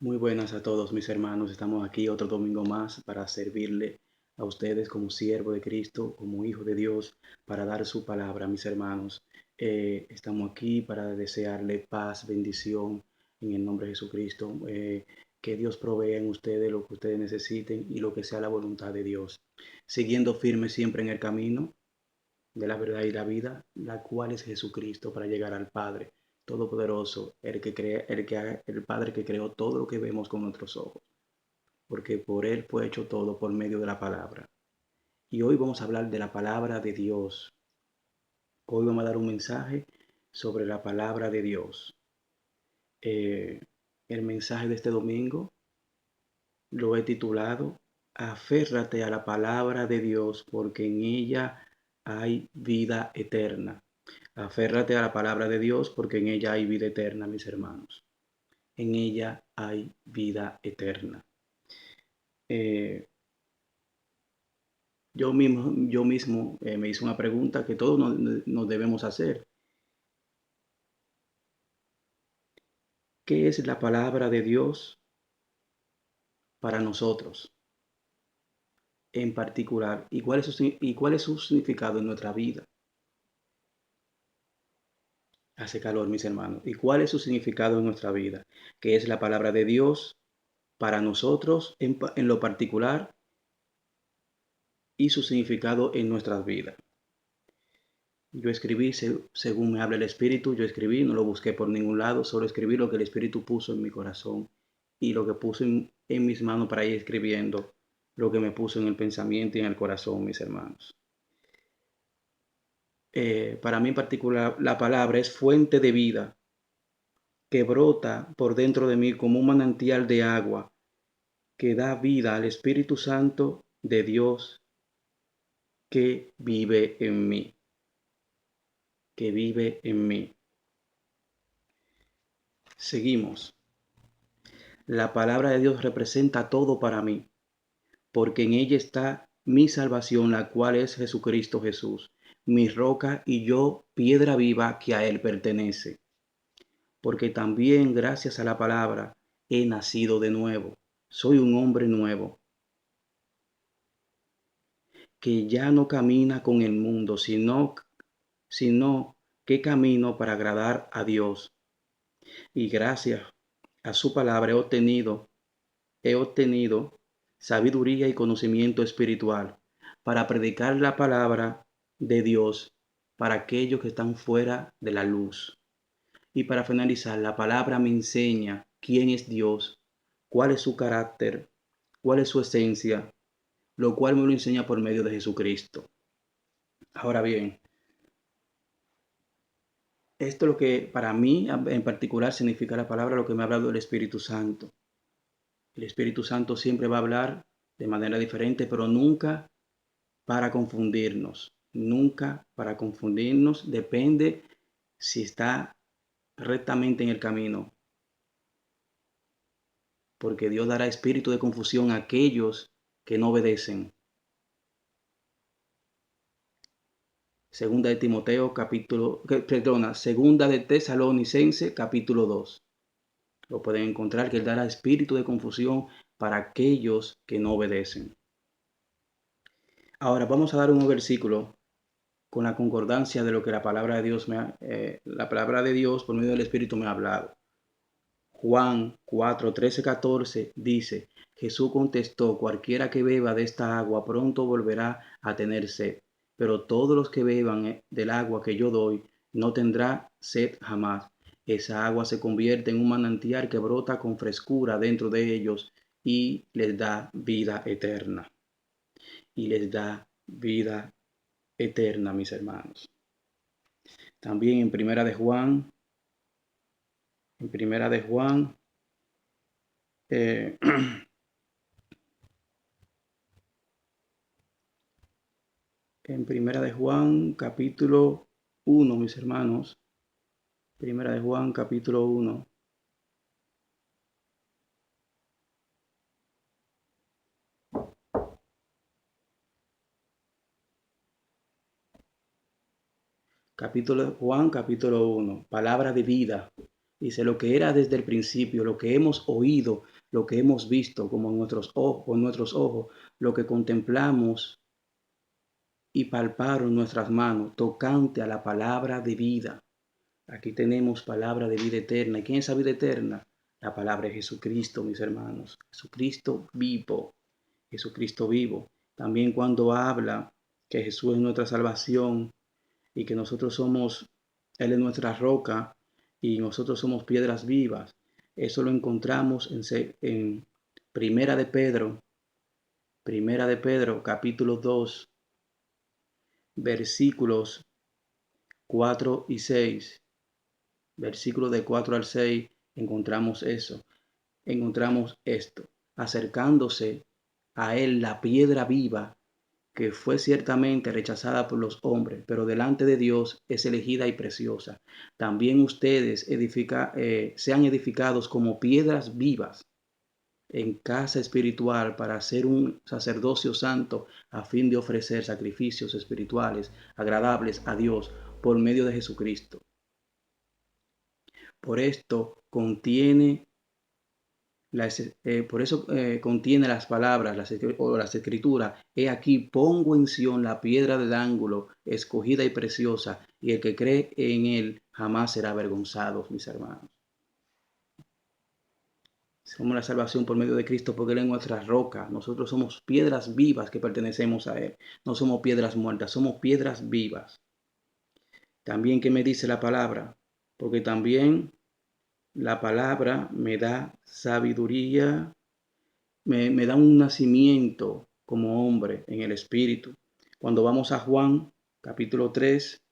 Muy buenas a todos mis hermanos. Estamos aquí otro domingo más para servirle a ustedes como siervo de Cristo, como hijo de Dios, para dar su palabra, mis hermanos. Estamos aquí para desearle paz, bendición en el nombre de Jesucristo. Que Dios provea en ustedes lo que ustedes necesiten y lo que sea la voluntad de Dios. Siguiendo firme siempre en el camino de la verdad y la vida, la cual es Jesucristo, para llegar al Padre Todopoderoso, el Padre que creó todo lo que vemos con nuestros ojos, porque por Él fue hecho todo por medio de la palabra. Y hoy vamos a hablar de la palabra de Dios. Hoy vamos a dar un mensaje sobre la palabra de Dios. Eh, el mensaje de este domingo lo he titulado Aférrate a la palabra de Dios, porque en ella hay vida eterna. Aférrate a la palabra de Dios, porque en ella hay vida eterna, mis hermanos. En ella hay vida eterna. Eh, yo mismo me hice una pregunta que todos nos debemos hacer. ¿Qué es la palabra de Dios para nosotros en particular? ¿Y cuál es su significado en nuestra vida? Hace calor, mis hermanos. ¿Y cuál es su significado en nuestra vida? ¿Qué es la palabra de Dios para nosotros en lo particular y su significado en nuestras vidas? Yo escribí según me habla el Espíritu, yo escribí, no lo busqué por ningún lado, solo escribí lo que el Espíritu puso en mi corazón y lo que puso en mis manos para ir escribiendo, lo que me puso en el pensamiento y en el corazón, mis hermanos. Para mí en particular, la palabra es fuente de vida que brota por dentro de mí como un manantial de agua que da vida al Espíritu Santo de Dios que vive en mí, que vive en mí. Seguimos. La palabra de Dios representa todo para mí, porque en ella está mi salvación, la cual es Jesucristo Jesús, mi roca y yo, piedra viva que a Él pertenece. Porque también gracias a la palabra he nacido de nuevo. Soy un hombre nuevo, que ya no camina con el mundo, sino que camino para agradar a Dios. Y gracias a su palabra he obtenido sabiduría y conocimiento espiritual para predicar la palabra de Dios para aquellos que están fuera de la luz. Y para finalizar, la palabra me enseña quién es Dios, cuál es su carácter, cuál es su esencia, lo cual me lo enseña por medio de Jesucristo. Ahora bien, esto es lo que para mí en particular significa la palabra, lo que me ha hablado el Espíritu Santo. El Espíritu Santo siempre va a hablar de manera diferente, pero nunca para confundirnos. Nunca para confundirnos. Depende si está rectamente en el camino. Porque Dios dará espíritu de confusión a aquellos que no obedecen. Segunda de Timoteo segunda de Tesalonicense capítulo 2. Lo pueden encontrar que Él dará espíritu de confusión para aquellos que no obedecen. Ahora vamos a dar un versículo con la concordancia de lo que la palabra de Dios la palabra de Dios por medio del Espíritu me ha hablado. Juan 4, 13, 14 dice, Jesús contestó, cualquiera que beba de esta agua pronto volverá a tener sed, pero todos los que beban del agua que yo doy no tendrá sed jamás. Esa agua se convierte en un manantial que brota con frescura dentro de ellos y les da vida eterna. Y les da vida eterna, mis hermanos. También en Primera de Juan, eh, en Primera de Juan, capítulo 1, mis hermanos. Primera de Juan, capítulo 1. Capítulo Juan, capítulo 1. Palabra de vida. Dice, lo que era desde el principio, lo que hemos oído, lo que hemos visto como con nuestros ojos, lo que contemplamos y palparon nuestras manos, tocante a la palabra de vida. Aquí tenemos palabra de vida eterna. ¿Y quién es esa vida eterna? La palabra de Jesucristo, mis hermanos. Jesucristo vivo. Jesucristo vivo. También cuando habla que Jesús es nuestra salvación y que nosotros somos, Él es nuestra roca y nosotros somos piedras vivas. Eso lo encontramos en Primera de Pedro, capítulo 2, versículos 4 y 6. Versículos de 4 al 6 encontramos eso. Encontramos esto. Acercándose a él la piedra viva, que fue ciertamente rechazada por los hombres, pero delante de Dios es elegida y preciosa. También ustedes sean edificados como piedras vivas en casa espiritual para ser un sacerdocio santo a fin de ofrecer sacrificios espirituales agradables a Dios por medio de Jesucristo. Por esto contiene contiene las palabras, las escrituras. He aquí pongo en Sión la piedra del ángulo, escogida y preciosa, y el que cree en él jamás será avergonzado, mis hermanos. Somos la salvación por medio de Cristo porque Él es nuestra roca. Nosotros somos piedras vivas que pertenecemos a Él. No somos piedras muertas, somos piedras vivas. También, ¿qué me dice la palabra? Porque también la palabra me da sabiduría, me da un nacimiento como hombre en el espíritu. Cuando vamos a Juan capítulo 3,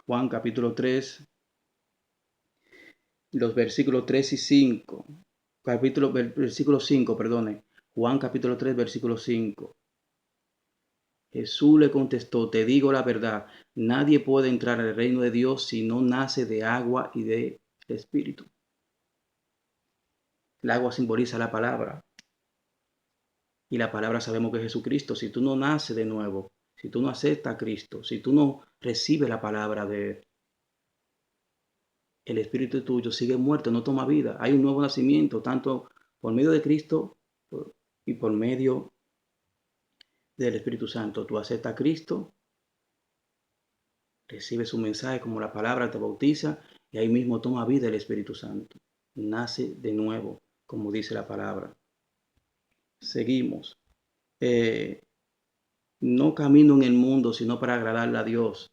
Juan capítulo 3, los versículos 3 y 5, versículo 5, perdone, Juan capítulo 3, versículo 5. Jesús le contestó, te digo la verdad, nadie puede entrar al reino de Dios si no nace de agua y de espíritu. El agua simboliza la palabra. Y la palabra sabemos que es Jesucristo. Si tú no naces de nuevo, si tú no aceptas a Cristo, si tú no recibes la palabra de Él, el espíritu tuyo sigue muerto, no toma vida. Hay un nuevo nacimiento, tanto por medio de Cristo y por medio del Espíritu Santo. Tú aceptas a Cristo, recibes su mensaje como la palabra, te bautiza y ahí mismo toma vida el Espíritu Santo. Nace de nuevo, como dice la palabra. Seguimos. No camino en el mundo, sino para agradarle a Dios.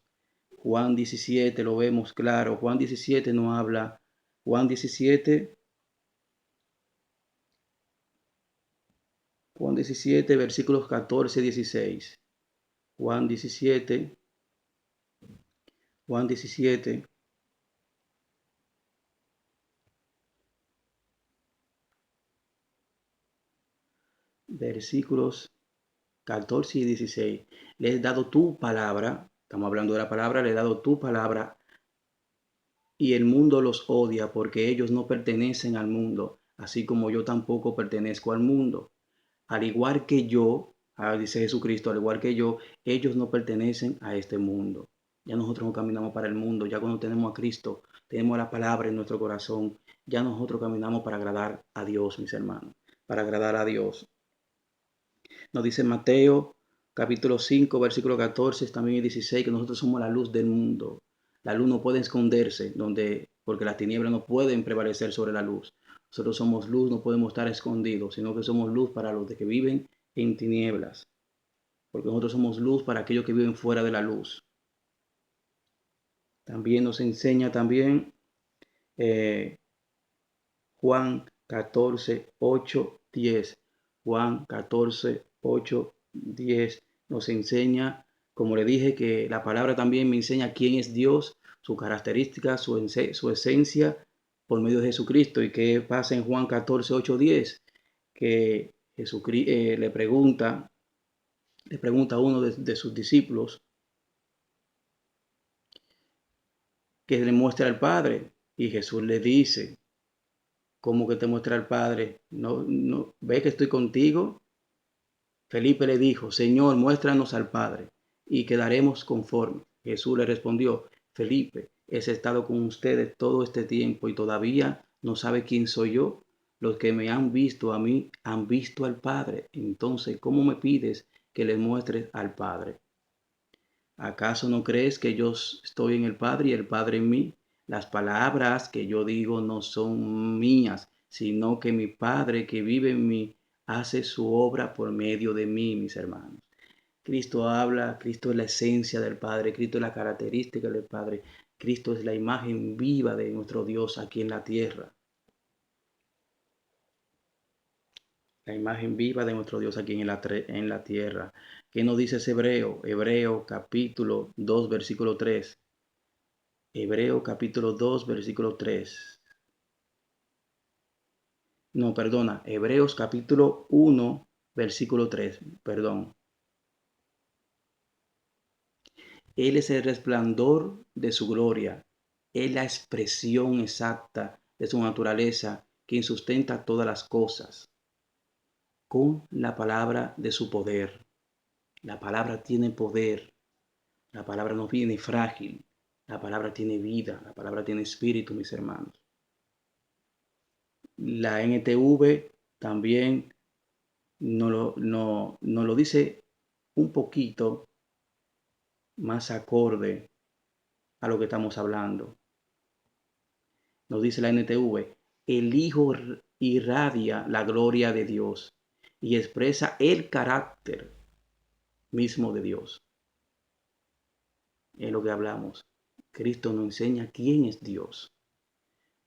Juan 17 lo vemos claro. Juan 17 no habla. Juan 17, versículos 14 y 16. Juan 17, Juan 17, versículos 14 y 16. Le he dado tu palabra, estamos hablando de la palabra, le he dado tu palabra y el mundo los odia porque ellos no pertenecen al mundo, así como yo tampoco pertenezco al mundo. Al igual que yo, dice Jesucristo, al igual que yo, ellos no pertenecen a este mundo. Ya nosotros no caminamos para el mundo, ya cuando tenemos a Cristo, tenemos la palabra en nuestro corazón, ya nosotros caminamos para agradar a Dios, mis hermanos, para agradar a Dios. Nos dice Mateo capítulo 5, versículo 14, también 16, que nosotros somos la luz del mundo. La luz no puede esconderse, porque las tinieblas no pueden prevalecer sobre la luz. Nosotros somos luz, no podemos estar escondidos, sino que somos luz para los que viven en tinieblas. Porque nosotros somos luz para aquellos que viven fuera de la luz. También nos enseña Juan 14, 8, 10. Juan 14, 8, 10 nos enseña, como le dije, que la palabra también me enseña quién es Dios, su característica, su esencia por medio de Jesucristo. ¿Y qué pasa en Juan 14, 8, 10? Que Jesucristo le pregunta a uno de sus discípulos que le muestre al Padre. Y Jesús le dice, ¿cómo que te muestra al Padre? No, ¿ve que estoy contigo? Felipe le dijo, Señor, muéstranos al Padre y quedaremos conformes. Jesús le respondió, Felipe, He estado con ustedes todo este tiempo y todavía no sabe quién soy yo. Los que me han visto a mí han visto al Padre. Entonces, ¿cómo me pides que les muestres al Padre? ¿Acaso no crees que yo estoy en el Padre y el Padre en mí? Las palabras que yo digo no son mías, sino que mi Padre que vive en mí hace su obra por medio de mí, mis hermanos. Cristo habla, Cristo es la esencia del Padre, Cristo es la característica del Padre, Cristo es la imagen viva de nuestro Dios aquí en la tierra. La imagen viva de nuestro Dios aquí en la tierra. ¿Qué nos dice ese Hebreo? Hebreo capítulo 2, versículo 3. Hebreo capítulo 2, versículo 3. No, perdona. Hebreos capítulo 1, versículo 3. Perdón. Él es el resplandor de su gloria. Es la expresión exacta de su naturaleza, quien sustenta todas las cosas con la palabra de su poder. La palabra tiene poder. La palabra no viene frágil. La palabra tiene vida. La palabra tiene espíritu, mis hermanos. La NTV también nos lo dice un poquito más acorde a lo que estamos hablando. Nos dice la NTV, el Hijo irradia la gloria de Dios y expresa el carácter mismo de Dios. Es lo que hablamos. Cristo nos enseña quién es Dios.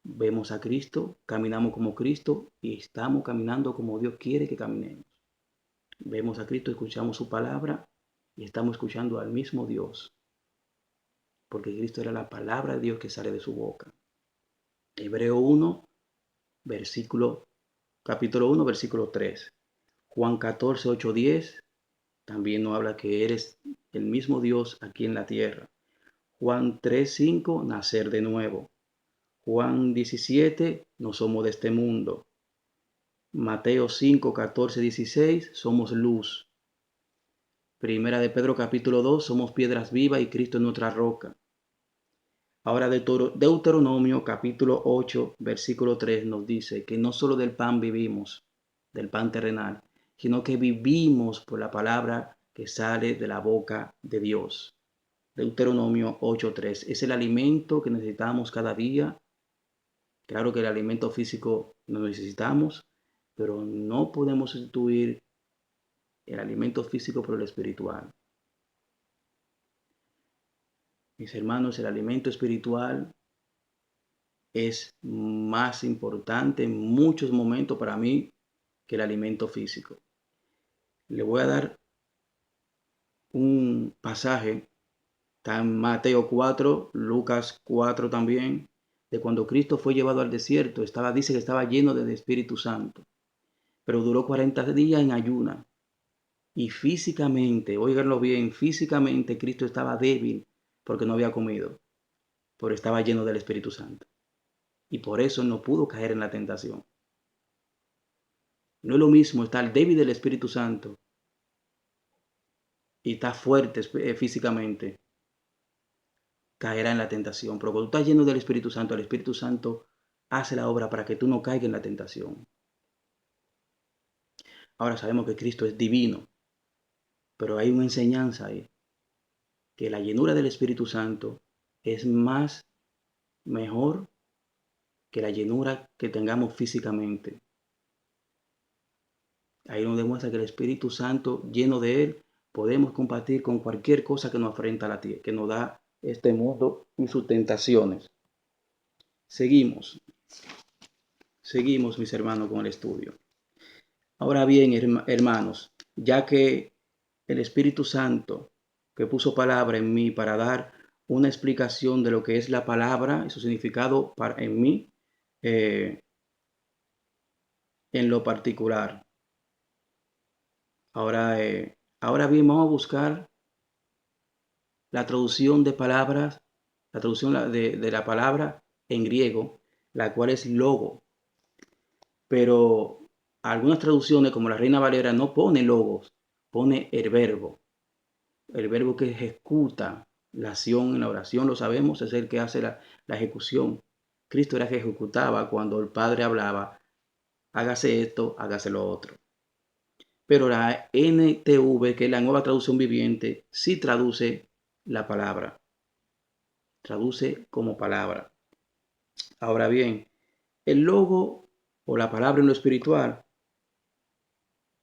Vemos a Cristo, caminamos como Cristo y estamos caminando como Dios quiere que caminemos. Vemos a Cristo, escuchamos su palabra y estamos escuchando al mismo Dios, porque Cristo era la palabra de Dios que sale de su boca. Hebreo 1, capítulo 1, versículo 3. Juan 14, 8, 10 también nos habla que eres el mismo Dios aquí en la tierra. Juan 3, 5, nacer de nuevo. Juan 17, no somos de este mundo. Mateo 5, 14, 16, somos luz. Primera de Pedro capítulo 2, somos piedras vivas y Cristo es nuestra roca. Ahora Deuteronomio capítulo 8, versículo 3 nos dice que no solo del pan vivimos, del pan terrenal, sino que vivimos por la palabra que sale de la boca de Dios. Deuteronomio 8:3 es el alimento que necesitamos cada día. Claro que el alimento físico lo necesitamos, pero no podemos sustituir el alimento físico por el espiritual. Mis hermanos, el alimento espiritual es más importante en muchos momentos para mí que el alimento físico. Le voy a dar un pasaje, está en Mateo 4, Lucas 4 también, de cuando Cristo fue llevado al desierto. Dice que estaba lleno del Espíritu Santo, pero duró 40 días en ayuna. Y físicamente, óiganlo bien, físicamente Cristo estaba débil porque no había comido, pero estaba lleno del Espíritu Santo. Y por eso no pudo caer en la tentación. No es lo mismo estar débil del Espíritu Santo y estar fuerte físicamente, caerá en la tentación. Pero cuando tú estás lleno del Espíritu Santo, el Espíritu Santo hace la obra para que tú no caigas en la tentación. Ahora sabemos que Cristo es divino, pero hay una enseñanza ahí, que la llenura del Espíritu Santo es mejor que la llenura que tengamos físicamente. Ahí nos demuestra que el Espíritu Santo, lleno de Él, podemos compartir con cualquier cosa que nos afrenta a la tierra, que nos da este mundo y sus tentaciones. Seguimos, mis hermanos, con el estudio. Ahora bien, hermanos, ya que el Espíritu Santo que puso palabra en mí para dar una explicación de lo que es la palabra y su significado en mí, en lo particular. Ahora bien, vamos a buscar la traducción de palabras, la traducción de la palabra en griego, la cual es logo. Pero algunas traducciones, como la Reina Valera, no pone logos, pone el verbo que ejecuta, La acción en la oración, lo sabemos, es el que hace la ejecución. Cristo era el que ejecutaba cuando el Padre hablaba, hágase esto, hágase lo otro. Pero la NTV, que es la nueva traducción viviente, sí traduce la palabra, traduce como palabra. Ahora bien, el logo o la palabra en lo espiritual,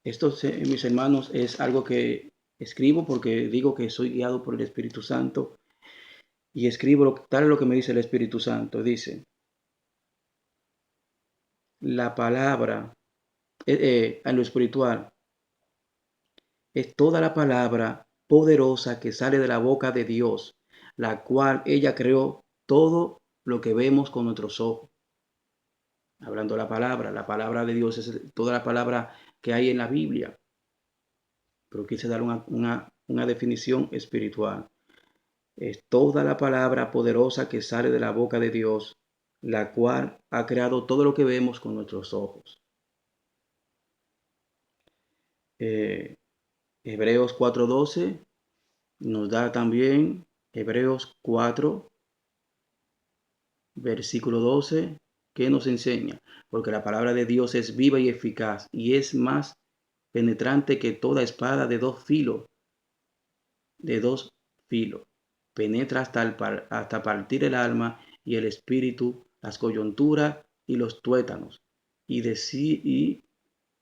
esto, mis hermanos, es algo que escribo porque digo que soy guiado por el Espíritu Santo y escribo tal lo que me dice el Espíritu Santo. Dice, la palabra en lo espiritual es toda la palabra poderosa que sale de la boca de Dios, la cual ella creó todo lo que vemos con nuestros ojos. Hablando de la palabra de Dios es toda la palabra que hay en la Biblia. Pero quise dar una definición espiritual. Es toda la palabra poderosa que sale de la boca de Dios, la cual ha creado todo lo que vemos con nuestros ojos. Hebreos 4:12 nos da también Hebreos 4, versículo 12, que nos enseña, porque la palabra de Dios es viva y eficaz y es más penetrante que toda espada de dos filos, penetra hasta partir el alma y el espíritu, las coyunturas y los tuétanos, y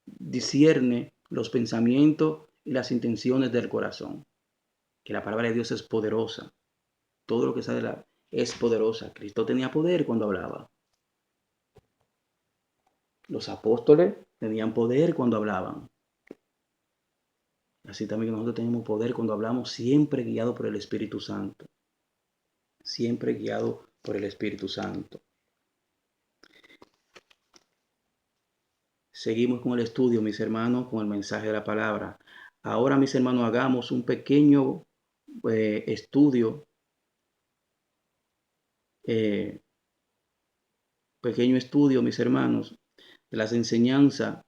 discierne los pensamientos y las intenciones del corazón. Que la palabra de Dios es poderosa. Todo lo que sale de la es poderosa. Cristo tenía poder cuando hablaba. Los apóstoles tenían poder cuando hablaban. Así también nosotros tenemos poder cuando hablamos, siempre guiado por el Espíritu Santo. Siempre guiado por el Espíritu Santo. Seguimos con el estudio, mis hermanos, con el mensaje de la palabra. Ahora, mis hermanos, hagamos un pequeño estudio, mis hermanos, de las enseñanzas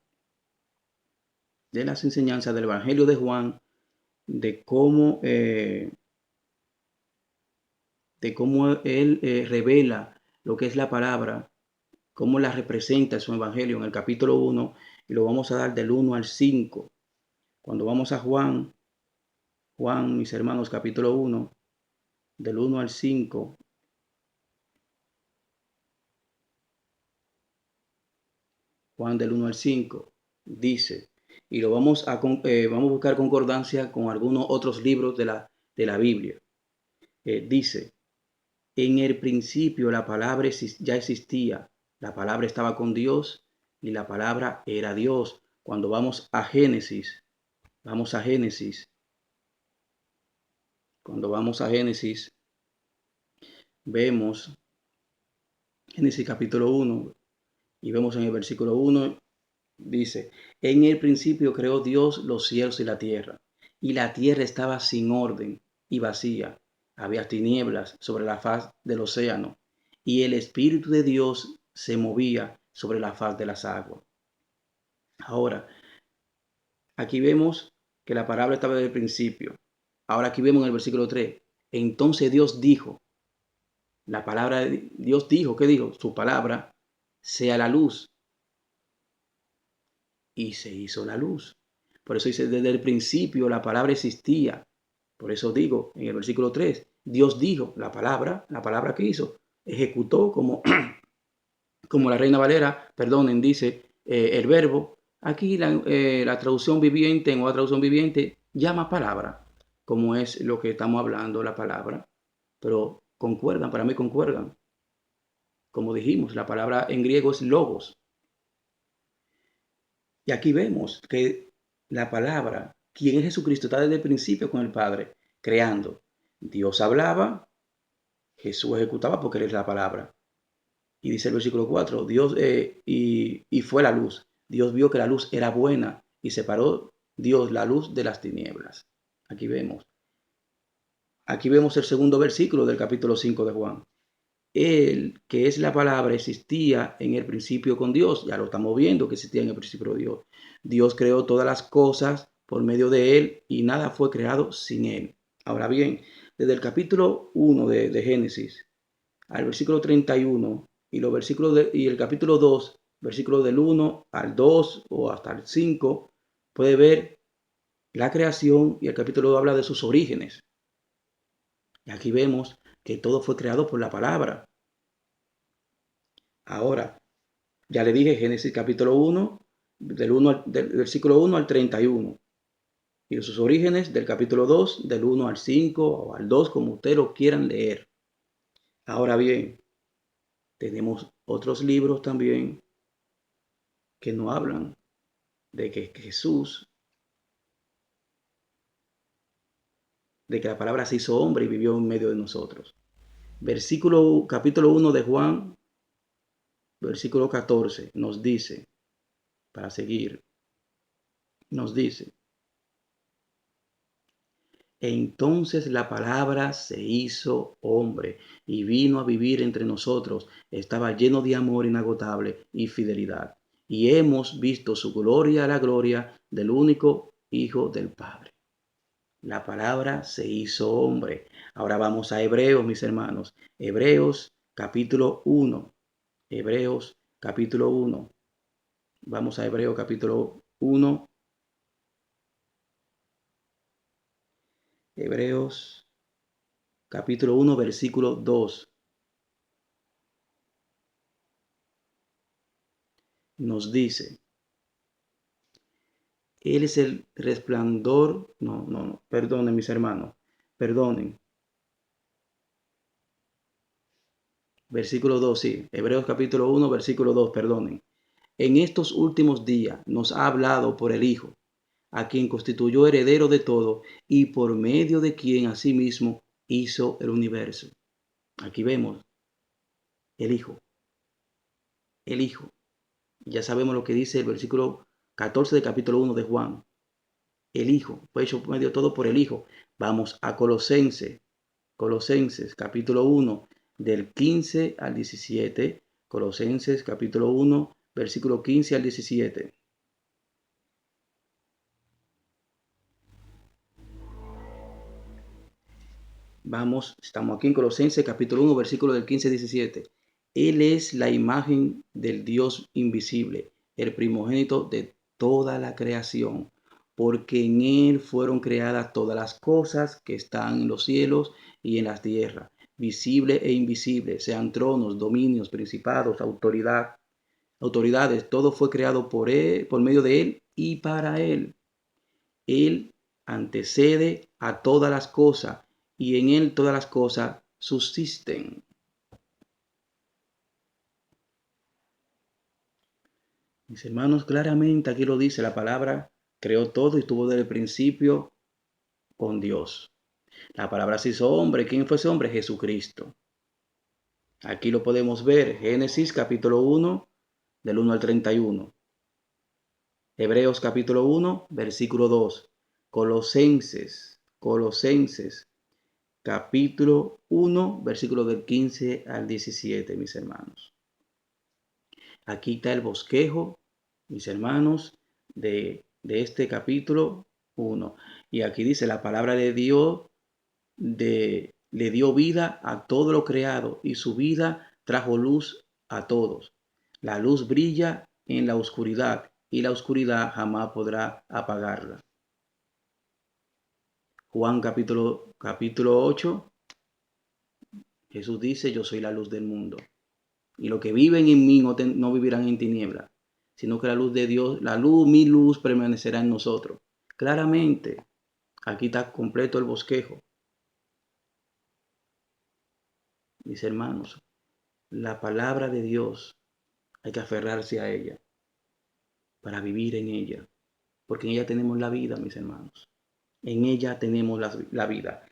del Evangelio de Juan, de cómo él revela lo que es la palabra, cómo la representa en su Evangelio en el capítulo 1, y lo vamos a dar del 1 al 5. Cuando vamos a Juan, mis hermanos, capítulo 1, del 1 al 5. Juan del 1 al 5 dice, y lo vamos a buscar concordancia con algunos otros libros de la Biblia. Dice, en el principio la palabra ya existía, la palabra estaba con Dios y la palabra era Dios. Cuando vamos a Génesis, cuando vamos a Génesis, vemos Génesis capítulo 1 y vemos en el versículo 1, dice, en el principio creó Dios los cielos y la tierra estaba sin orden y vacía. Había tinieblas sobre la faz del océano, y el Espíritu de Dios se movía sobre la faz de las aguas. Ahora, aquí vemos que la palabra estaba desde el principio. Ahora aquí vemos en el versículo 3, entonces Dios dijo, la palabra de Dios dijo, ¿qué dijo? Su palabra, sea la luz. Y se hizo la luz. Por eso dice, desde el principio la palabra existía. Por eso digo, en el versículo 3, Dios dijo, la palabra que hizo, ejecutó como, como la Reina Valera, perdonen, dice el verbo. Aquí la traducción viviente, en otra traducción viviente, llama palabra, como es lo que estamos hablando, la palabra. Pero concuerdan, para mí concuerdan. Como dijimos, la palabra en griego es logos. Y aquí vemos que la palabra, quien es Jesucristo, está desde el principio con el Padre, creando. Dios hablaba, Jesús ejecutaba porque Él es la palabra. Y dice el versículo 4, Dios y fue la luz. Dios vio que la luz era buena y separó Dios la luz de las tinieblas. Aquí vemos. Aquí vemos el segundo versículo del capítulo 5 de Juan. Él, que es la palabra, existía en el principio con Dios. Ya lo estamos viendo que existía en el principio con Dios. Dios creó todas las cosas por medio de Él y nada fue creado sin Él. Ahora bien, desde el capítulo 1 de Génesis al versículo 31 y, los versículos y el capítulo 2, versículos del 1 al 2 o hasta el 5, puede ver la creación y el capítulo 2 habla de sus orígenes. Y aquí vemos que todo fue creado por la palabra. Ahora, ya le dije Génesis capítulo 1, del versículo 1 al 31. Y sus orígenes del capítulo 2, del 1 al 5 o al 2, como ustedes lo quieran leer. Ahora bien, tenemos otros libros también que no hablan de que Jesús, de que la palabra se hizo hombre y vivió en medio de nosotros. Capítulo 1 de Juan, versículo 14, nos dice, para seguir, nos dice, entonces la palabra se hizo hombre y vino a vivir entre nosotros. Estaba lleno de amor inagotable y fidelidad. Y hemos visto su gloria, la gloria del único Hijo del Padre. La palabra se hizo hombre. Ahora vamos a Hebreos, mis hermanos. Hebreos capítulo 1. Hebreos capítulo 1. Vamos a Hebreos capítulo 1. Hebreos capítulo 1, versículo 2. Nos dice, Él es el resplandor. No, perdonen mis hermanos, perdonen. Versículo 2, sí, Hebreos capítulo 1, versículo 2, perdonen. En estos últimos días nos ha hablado por el Hijo, a quien constituyó heredero de todo y por medio de quien asimismo hizo el universo. Aquí vemos el Hijo, el Hijo. Ya sabemos lo que dice el versículo 14 del capítulo 1 de Juan. El Hijo, fue hecho por medio de todo por el Hijo. Vamos a Colosenses capítulo 1 del 15 al 17. Colosenses capítulo 1 versículo 15 al 17. Estamos aquí en Colosenses capítulo 1 versículo del 15 al 17. Él es la imagen del Dios invisible, el primogénito de toda la creación, porque en Él fueron creadas todas las cosas que están en los cielos y en la tierra, visible e invisible, sean tronos, dominios, principados, autoridades, todo fue creado por Él, por medio de Él y para Él. Él antecede a todas las cosas y en Él todas las cosas subsisten. Mis hermanos, claramente aquí lo dice la palabra, creó todo y estuvo desde el principio con Dios. La palabra se hizo hombre. ¿Quién fue ese hombre? Jesucristo. Aquí lo podemos ver, Génesis capítulo 1, del 1 al 31. Hebreos capítulo 1, versículo 2. Colosenses capítulo 1, versículo del 15 al 17, mis hermanos. Aquí está el bosquejo, mis hermanos, de este capítulo 1. Y aquí dice, la palabra de Dios le dio vida a todo lo creado y su vida trajo luz a todos. La luz brilla en la oscuridad y la oscuridad jamás podrá apagarla. Juan capítulo 8, Jesús dice, yo soy la luz del mundo. Y los que viven en mí no vivirán en tinieblas, sino que la luz de Dios, mi luz permanecerá en nosotros. Claramente, aquí está completo el bosquejo. Mis hermanos, la palabra de Dios hay que aferrarse a ella para vivir en ella, porque en ella tenemos la vida, mis hermanos. En ella tenemos la vida.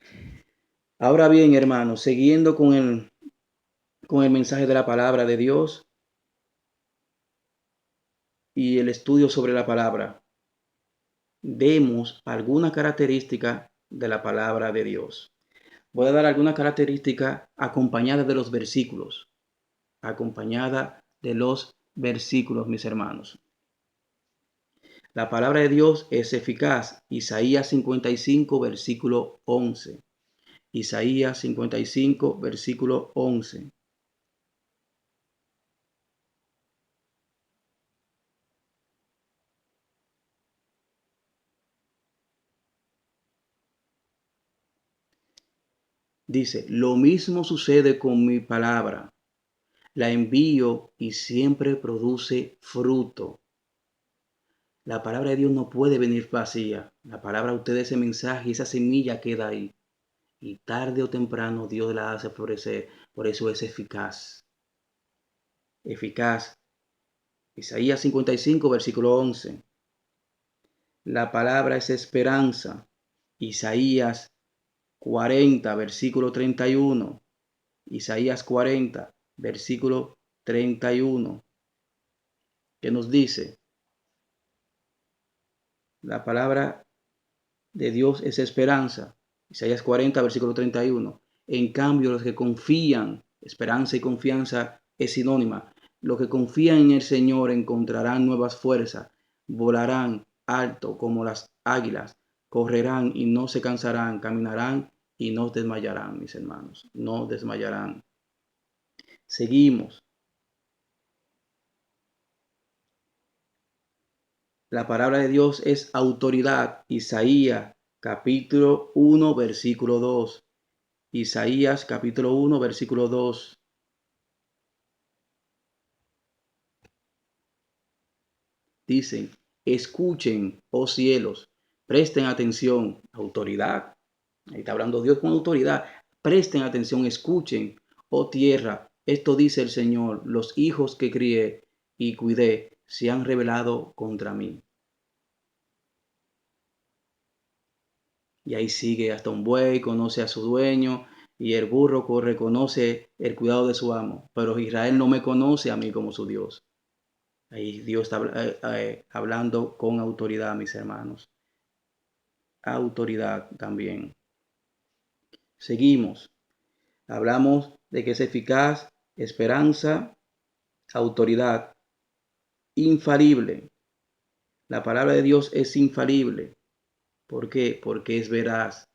Ahora bien, hermanos, siguiendo con el mensaje de la palabra de Dios y el estudio sobre la palabra, vemos alguna característica de la palabra de Dios. Voy a dar algunas características acompañadas de los versículos. Acompañada de los versículos, mis hermanos. La palabra de Dios es eficaz. Isaías 55, versículo 11. Isaías 55, versículo 11. Dice, lo mismo sucede con mi palabra. La envío y siempre produce fruto. La palabra de Dios no puede venir vacía. La palabra, usted ese mensaje, esa semilla queda ahí. Y tarde o temprano Dios la hace florecer. Por eso es eficaz. Eficaz. Isaías 55, versículo 11. La palabra es esperanza. Isaías 40, versículo 31. Isaías 40, versículo 31. Que nos dice, la palabra de Dios es esperanza. Isaías 40, versículo 31. En cambio, los que confían, esperanza y confianza es sinónima. Los que confían en el Señor encontrarán nuevas fuerzas, volarán alto como las águilas, correrán y no se cansarán, caminarán y no desmayarán, mis hermanos, no desmayarán. Seguimos. La palabra de Dios es autoridad. Isaías capítulo 1, versículo 2. Isaías capítulo 1, versículo 2. Dicen, escuchen, oh cielos, presten atención, autoridad. Ahí está hablando Dios con autoridad. Presten atención, escuchen, oh tierra, esto dice el Señor, los hijos que crié y cuidé se han rebelado contra mí. Y ahí sigue, hasta un buey conoce a su dueño y el burro reconoce el cuidado de su amo. Pero Israel no me conoce a mí como su Dios. Ahí Dios está hablando con autoridad, mis hermanos. Autoridad también. Seguimos. Hablamos de que es eficaz, esperanza, autoridad. Infalible. La palabra de Dios es infalible. ¿Por qué? Porque es veraz.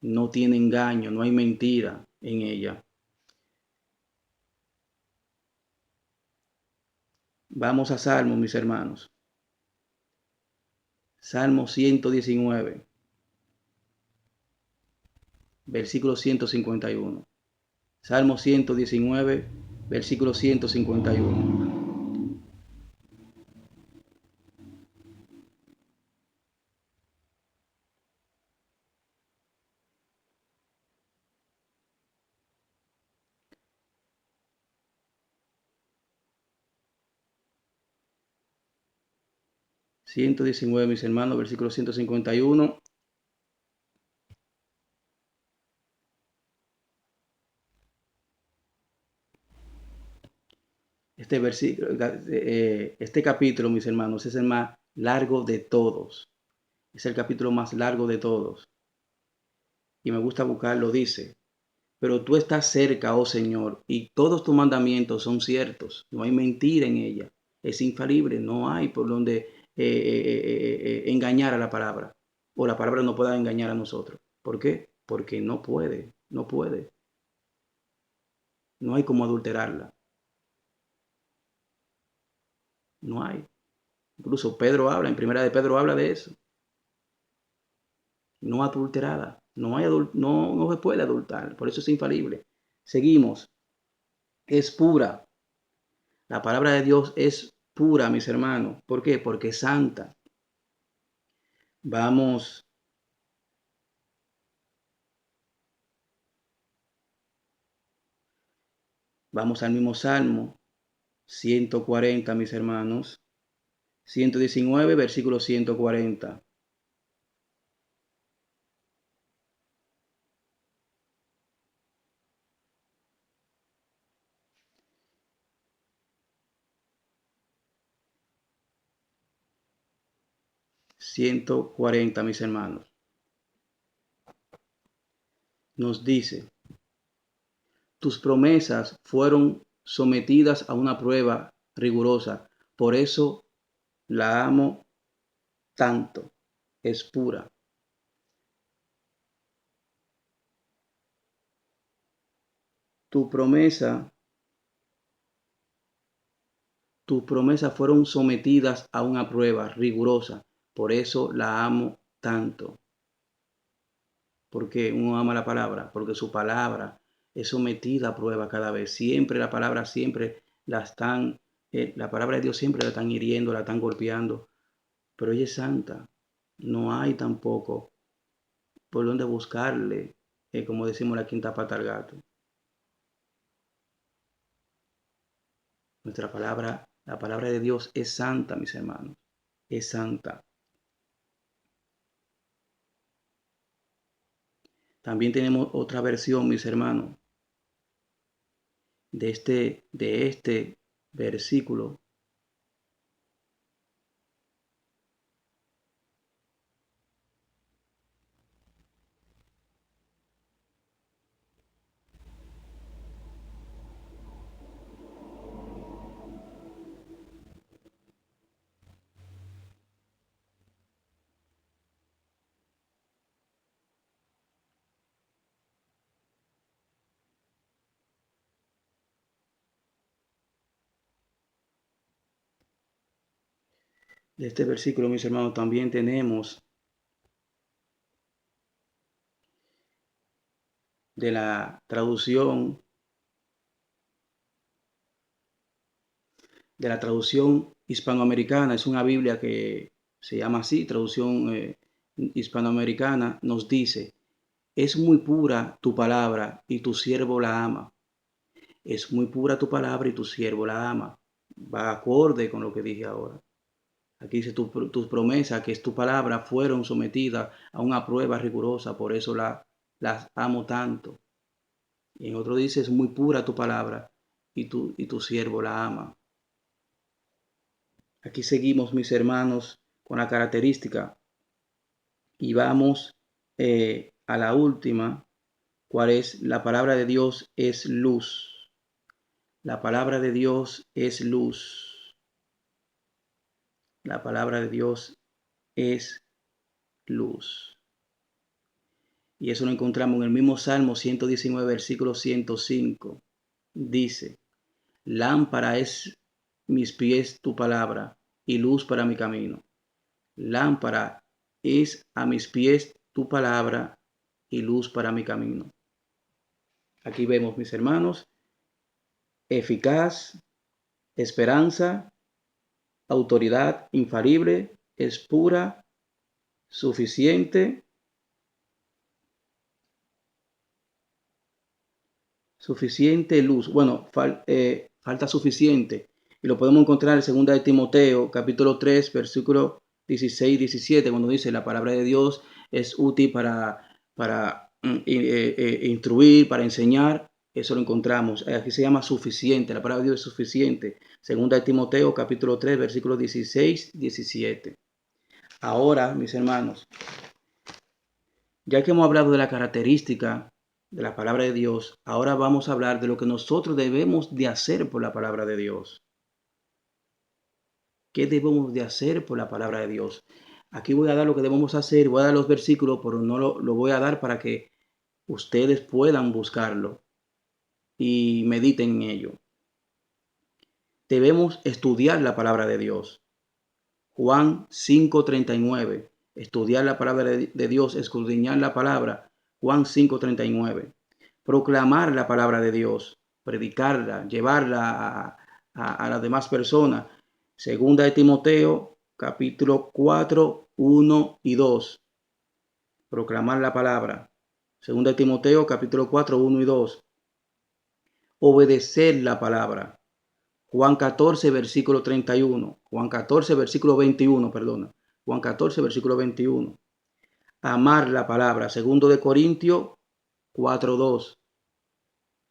No tiene engaño, no hay mentira en ella. Vamos a Salmo, mis hermanos. Salmo 119, versículo 151. Salmo 119, versículo 151. 119, mis hermanos, versículo 151. Este capítulo, mis hermanos, es el más largo de todos. Es el capítulo más largo de todos. Y me gusta buscarlo, dice, pero tú estás cerca, oh Señor, y todos tus mandamientos son ciertos. No hay mentira en ella. Es infalible. No hay por donde engañar a la palabra. O la palabra no pueda engañar a nosotros. ¿Por qué? Porque no puede. No puede. No hay como adulterarla. No hay. Incluso Pedro habla, en primera de Pedro habla de eso. No adulterada. No, no se puede adulterar. Por eso es infalible. Seguimos. Es pura. La palabra de Dios es pura, mis hermanos. ¿Por qué? Porque es santa. Vamos, vamos al mismo Salmo 140, mis hermanos. 119, versículo 140. Mis hermanos. Nos dice, tus promesas fueron sometidas a una prueba rigurosa. Por eso la amo tanto. Es pura. tus promesas fueron sometidas a una prueba rigurosa. Por eso la amo tanto. ¿Por qué uno ama la palabra? Porque su palabra es sometida a prueba cada vez. Siempre la palabra, siempre la palabra de Dios siempre la están hiriendo, la están golpeando. Pero ella es santa. No hay tampoco por dónde buscarle, como decimos, la quinta pata al gato. La palabra de Dios es santa, mis hermanos. Es santa. También tenemos otra versión, mis hermanos, de este versículo. De este versículo, mis hermanos, también tenemos de la traducción hispanoamericana. Es una Biblia que se llama así, traducción hispanoamericana. Nos dice: es muy pura tu palabra y tu siervo la ama. Es muy pura tu palabra y tu siervo la ama. Va acorde con lo que dije ahora. Aquí dice: tus promesas, que es tu palabra, fueron sometidas a una prueba rigurosa, por eso las amo tanto. Y en otro dice: es muy pura tu palabra y tu siervo la ama. Aquí seguimos, mis hermanos, con la característica y vamos a la última. ¿Cuál es? La palabra de Dios es luz. La palabra de Dios es luz. La palabra de Dios es luz. Y eso lo encontramos en el mismo Salmo 119, versículo 105. Dice: lámpara es mis pies tu palabra y luz para mi camino. Lámpara es a mis pies tu palabra y luz para mi camino. Aquí vemos, mis hermanos, eficaz, esperanza, autoridad infalible, es pura, suficiente, luz. Bueno, falta suficiente. Y lo podemos encontrar en 2 de Timoteo, capítulo 3, versículo 16 y 17, cuando dice: la palabra de Dios es útil para instruir, para enseñar. Eso lo encontramos. Aquí se llama suficiente. La palabra de Dios es suficiente. 2 de Timoteo, capítulo 3, versículo 16 y 17. Ahora, mis hermanos, ya que hemos hablado de la característica de la palabra de Dios, ahora vamos a hablar de lo que nosotros debemos de hacer por la palabra de Dios. ¿Qué debemos de hacer por la palabra de Dios? Aquí voy a dar lo que debemos hacer, voy a dar los versículos, pero no lo voy a dar para que ustedes puedan buscarlo y mediten en ello. Debemos estudiar la palabra de Dios. Juan 5:39. Estudiar la palabra de Dios, escudriñar la palabra. Juan 5:39. Proclamar la palabra de Dios, predicarla, llevarla a las demás personas. 2 de Timoteo, capítulo 4, 1 y 2. Proclamar la palabra. 2 de Timoteo, capítulo 4, 1 y 2. Obedecer la palabra. Juan 14, versículo 31. Juan 14, versículo 21, perdona. Juan 14, versículo 21. Amar la palabra. 2 de Corintios 4, 2.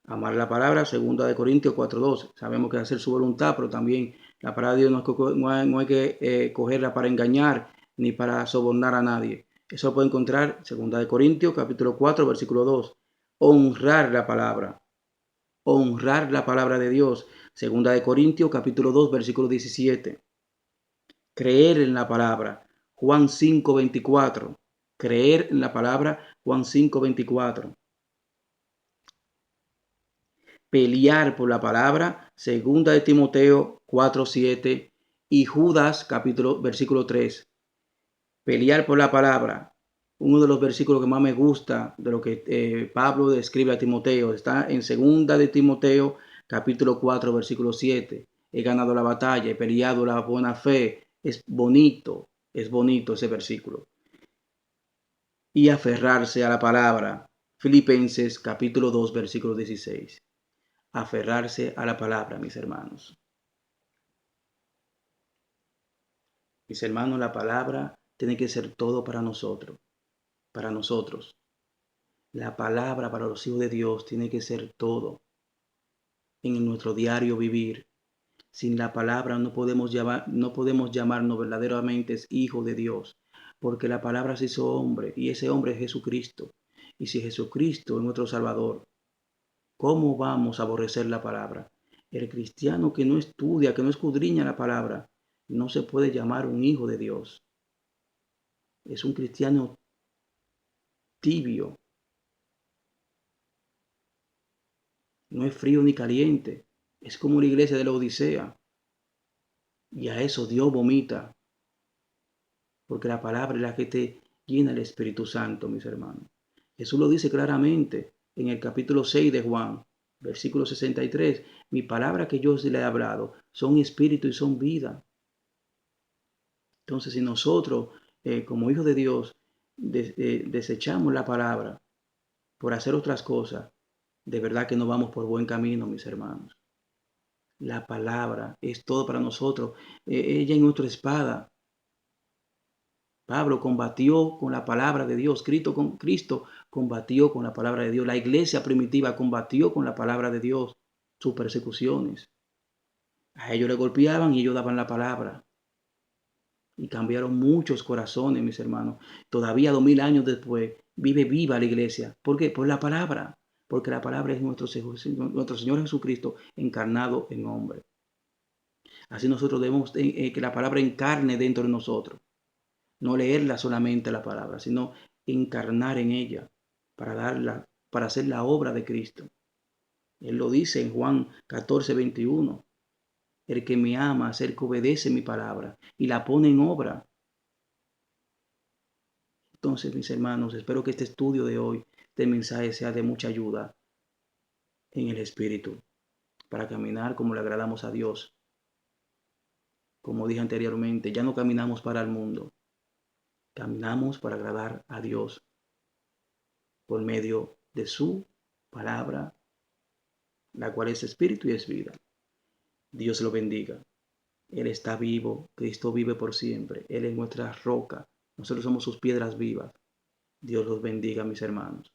Amar la palabra, 2 de Corintios 4:2. Sabemos que hacer su voluntad, pero también la palabra de Dios no hay que cogerla para engañar ni para sobornar a nadie. Eso lo puede encontrar 2 de Corintios capítulo 4, versículo 2. Honrar la palabra. Honrar la palabra de Dios. 2 de Corintios capítulo 2, versículo 17. Creer en la palabra. Juan 5:24. Creer en la palabra. Juan 5:24. pelear por la palabra, segunda de Timoteo 4:7 y Judas versículo 3. Pelear por la palabra. Uno de los versículos que más me gusta de lo que Pablo describe a Timoteo está en segunda de Timoteo capítulo 4 versículo 7. He ganado la batalla, he peleado la buena fe. Es bonito ese versículo. Y aferrarse a la palabra. Filipenses capítulo 2 versículo 16. Aferrarse a la palabra, mis hermanos. Mis hermanos, la palabra tiene que ser todo para nosotros. Para nosotros. La palabra para los hijos de Dios tiene que ser todo en nuestro diario vivir. Sin la palabra no podemos llamarnos verdaderamente hijos de Dios, porque la palabra se hizo hombre y ese hombre es Jesucristo. Y si Jesucristo es nuestro Salvador, ¿cómo vamos a aborrecer la palabra? El cristiano que no estudia, que no escudriña la palabra, no se puede llamar un hijo de Dios. Es un cristiano tibio, no es frío ni caliente. Es como la iglesia de la Odisea. Y a eso Dios vomita, porque la palabra es la que te llena el Espíritu Santo, mis hermanos. Jesús lo dice claramente en el capítulo 6 de Juan, versículo 63. Mi palabra que yo os le he hablado son espíritu y son vida. Entonces, si nosotros, como hijos de Dios, desechamos la palabra por hacer otras cosas, de verdad que no vamos por buen camino, mis hermanos. La palabra es todo para nosotros. Ella es nuestra espada. Pablo combatió con la palabra de Dios. Cristo combatió con la palabra de Dios. La iglesia primitiva combatió con la palabra de Dios sus persecuciones. A ellos le golpeaban y ellos daban la palabra. Y cambiaron muchos corazones, mis hermanos. Todavía 2000 años después vive viva la iglesia. ¿Por qué? Por la palabra. Porque la palabra es nuestro Señor Jesucristo encarnado en hombre. Así nosotros debemos que la palabra encarne dentro de nosotros. No leerla solamente la palabra, sino encarnar en ella para hacer la obra de Cristo. Él lo dice en Juan 14:21. El que me ama es el que obedece mi palabra y la pone en obra. Entonces, mis hermanos, espero que este estudio de hoy, este mensaje sea de mucha ayuda en el Espíritu, para caminar como le agradamos a Dios. Como dije anteriormente, ya no caminamos para el mundo, caminamos para agradar a Dios por medio de su palabra, la cual es espíritu y es vida. Dios lo bendiga. Él está vivo, Cristo vive por siempre, Él es nuestra roca, nosotros somos sus piedras vivas. Dios los bendiga, mis hermanos.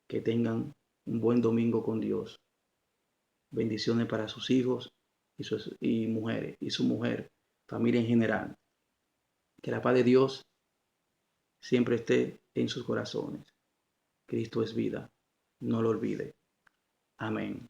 Que tengan un buen domingo con Dios. Bendiciones para sus hijos y mujeres, y su mujer, familia en general. Que la paz de Dios siempre esté en sus corazones. Cristo es vida, no lo olvide. Amén.